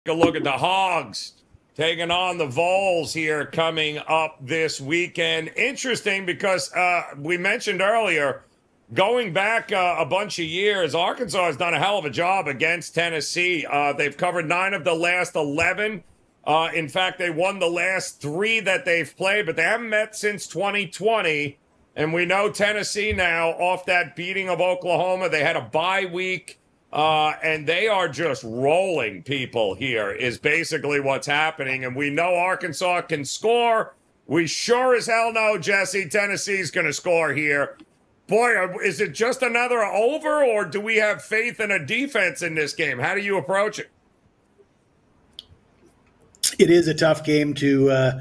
a look at the Hogs taking on the Vols here coming up this weekend. Interesting because we mentioned earlier, going back a bunch of years, Arkansas has done a hell of a job against Tennessee. They've covered 9 of the last 11. In fact, they won the last 3 that they've played, but they haven't met since 2020. And we know Tennessee now, off that beating of Oklahoma, they had a bye week. And they are just rolling people here is basically what's happening. And we know Arkansas can score. We sure as hell know, Jesse, Tennessee's going to score here. Boy, is it just another over, or do we have faith in a defense in this game? How do you approach it? It is a tough game to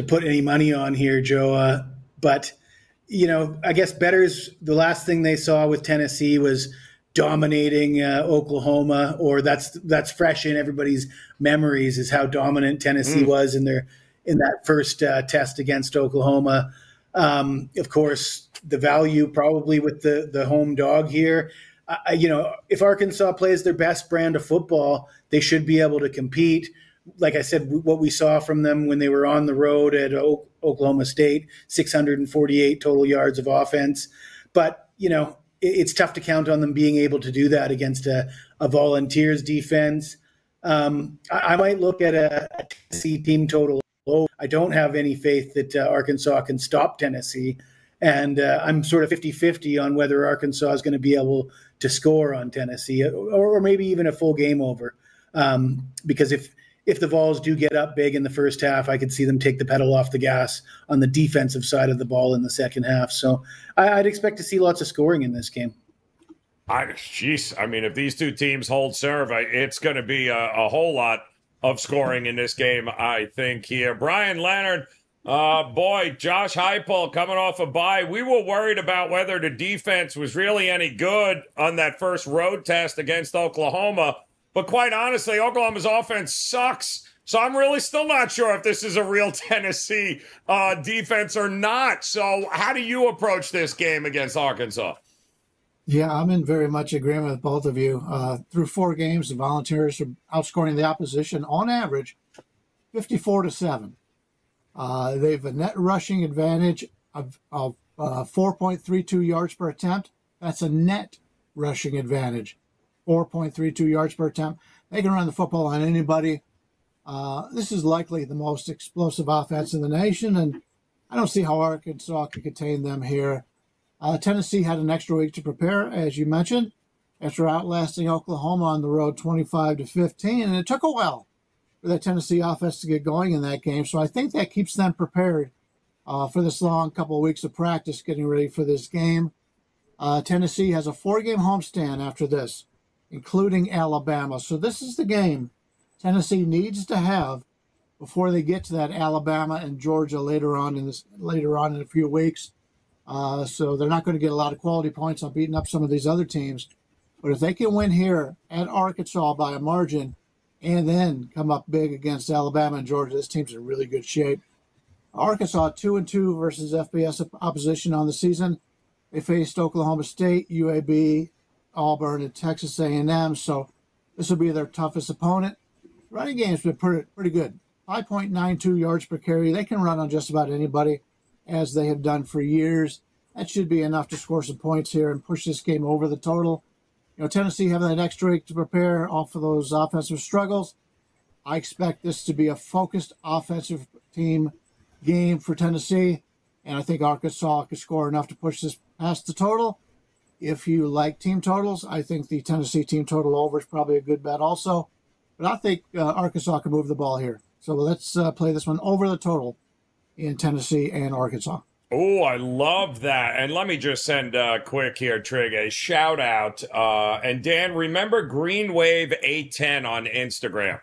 put any money on here, Joe. But, you know, I guess bettors, the last thing they saw with Tennessee was dominating Oklahoma, or that's fresh in everybody's memories, is how dominant Tennessee was in that first test against Oklahoma. Of course, the value probably with the home dog here. You know, if Arkansas plays their best brand of football, they should be able to compete. Like I said, what we saw from them when they were on the road at Oklahoma State, 648 total yards of offense. But, you know, it's tough to count on them being able to do that against a Volunteers defense. I might look at a Tennessee team total low. I don't have any faith that Arkansas can stop Tennessee. And I'm sort of 50-50 on whether Arkansas is going to be able to score on Tennessee, or maybe even a full game over. Because if the Vols do get up big in the first half, I could see them take the pedal off the gas on the defensive side of the ball in the second half. So I'd expect to see lots of scoring in this game. I mean, if these two teams hold serve, it's going to be a whole lot of scoring in this game, I think, here. Brian Leonard, boy, Josh Heupel coming off a bye. We were worried about whether the defense was really any good on that first road test against Oklahoma. But quite honestly, Oklahoma's offense sucks. So I'm really still not sure if this is a real Tennessee defense or not. So how do you approach this game against Arkansas? Yeah, I'm in very much agreement with both of you. Through 4 games, the Volunteers are outscoring the opposition on average 54-7. They've a net rushing advantage of 4.32 yards per attempt. That's a net rushing advantage. 4.32 yards per attempt. They can run the football on anybody. This is likely the most explosive offense in the nation, and I don't see how Arkansas can contain them here. Tennessee had an extra week to prepare, as you mentioned, after outlasting Oklahoma on the road 25-15, and it took a while for the Tennessee offense to get going in that game. So I think that keeps them prepared for this long couple of weeks of practice getting ready for this game. Tennessee has a 4-game homestand after this, including Alabama. So this is the game Tennessee needs to have before they get to that Alabama and Georgia later on in a few weeks. So they're not going to get a lot of quality points on beating up some of these other teams. But if they can win here at Arkansas by a margin and then come up big against Alabama and Georgia, this team's in really good shape. Arkansas 2-2 versus FBS opposition on the season. They faced Oklahoma State, UAB, Auburn, and Texas A&M, so this will be their toughest opponent. Running game's been pretty good. 5.92 yards per carry. They can run on just about anybody, as they have done for years. That should be enough to score some points here and push this game over the total. You know, Tennessee having that extra week to prepare off of those offensive struggles. I expect this to be a focused offensive team game for Tennessee, and I think Arkansas could score enough to push this past the total. If you like team totals, I think the Tennessee team total over is probably a good bet also. But I think Arkansas can move the ball here. So let's play this one over the total in Tennessee and Arkansas. Oh, I love that. And let me just send quick here, Trig, a shout out. And Dan, remember Green Wave 810 on Instagram.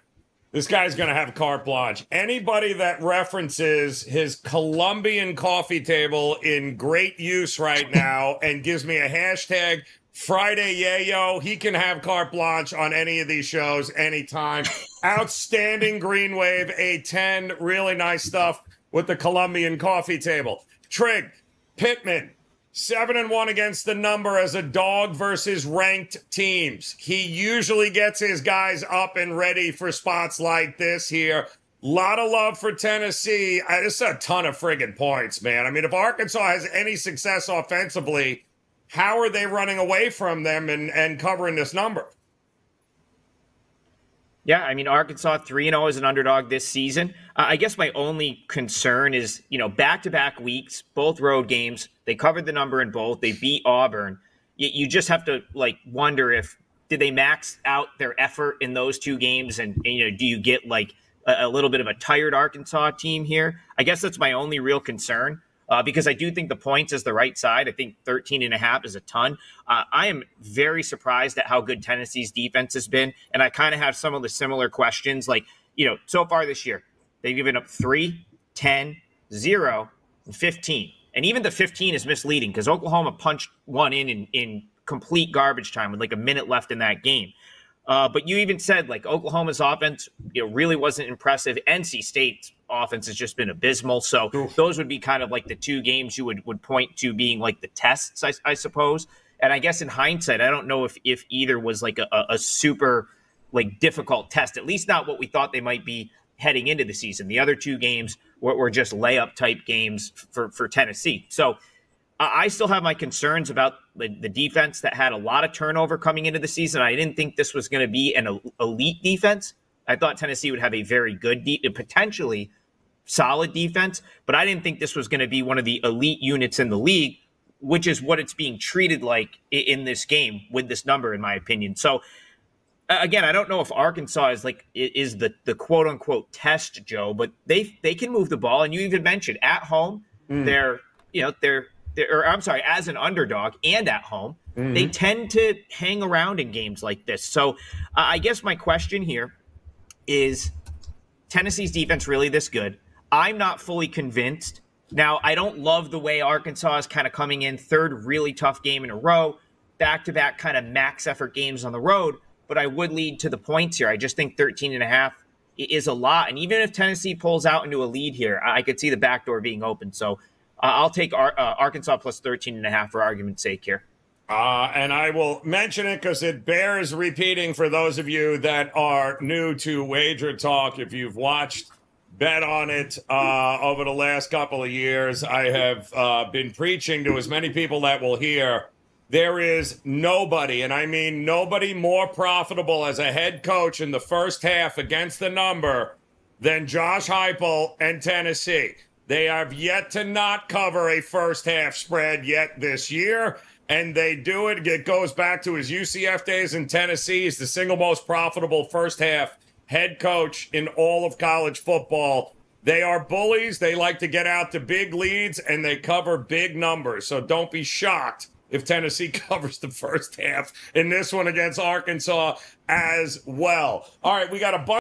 This guy's going to have carte blanche. Anybody that references his Colombian coffee table in great use right now and gives me a hashtag Friday Yayo, he can have carte blanche on any of these shows anytime. Outstanding Green Wave 810. Really nice stuff with the Colombian coffee table. Trig, Pittman, 7-1 against the number as a dog versus ranked teams. He usually gets his guys up and ready for spots like this here. Lot of love for Tennessee. It's a ton of friggin' points, man. I mean, if Arkansas has any success offensively, how are they running away from them and covering this number? Yeah, I mean, Arkansas 3-0 as an underdog this season. I guess my only concern is, back-to-back weeks, both road games. They covered the number in both. They beat Auburn. You just have to, wonder did they max out their effort in those two games? And do you get, a little bit of a tired Arkansas team here? I guess that's my only real concern. Because I do think the points is the right side. I think 13.5 is a ton. I am very surprised at how good Tennessee's defense has been. And I kind of have some of the similar questions. So far this year, they've given up 3, 10, 0, and 15. And even the 15 is misleading because Oklahoma punched one in complete garbage time with a minute left in that game. But you even said Oklahoma's offense, really wasn't impressive. NC State's offense has just been abysmal. So those would be kind of the two games you would point to being the tests, I suppose. And I guess in hindsight, I don't know if either was a super difficult test, at least not what we thought they might be heading into the season. The other two games were just layup type games for Tennessee. So I still have my concerns about the defense that had a lot of turnover coming into the season. I didn't think this was going to be an elite defense. I thought Tennessee would have a very good, potentially solid defense, but I didn't think this was going to be one of the elite units in the league, which is what it's being treated like in this game with this number, in my opinion. So again, I don't know if Arkansas is the quote unquote test, Joe, but they can move the ball. And you even mentioned at home, as an underdog and at home, they tend to hang around in games like this. So I guess my question here is Tennessee's defense really this good? I'm not fully convinced. Now, I don't love the way Arkansas is kind of coming in third really tough game in a row, back-to-back kind of max effort games on the road, but I would lead to the points here. I just think 13.5 is a lot. And even if Tennessee pulls out into a lead here, I could see the back door being open. So I'll take Arkansas plus 13.5 for argument's sake here. And I will mention it because it bears repeating for those of you that are new to WagerTalk. If you've watched Bet on it over the last couple of years, I have been preaching to as many people that will hear. There is nobody, and I mean nobody, more profitable as a head coach in the first half against the number than Josh Heupel and Tennessee. They have yet to not cover a first half spread yet this year, and they do it. It goes back to his UCF days in Tennessee. He's the single most profitable first half head coach in all of college football. They are bullies. They like to get out to big leads, and they cover big numbers. So don't be shocked if Tennessee covers the first half in this one against Arkansas as well. All right, we got a bunch.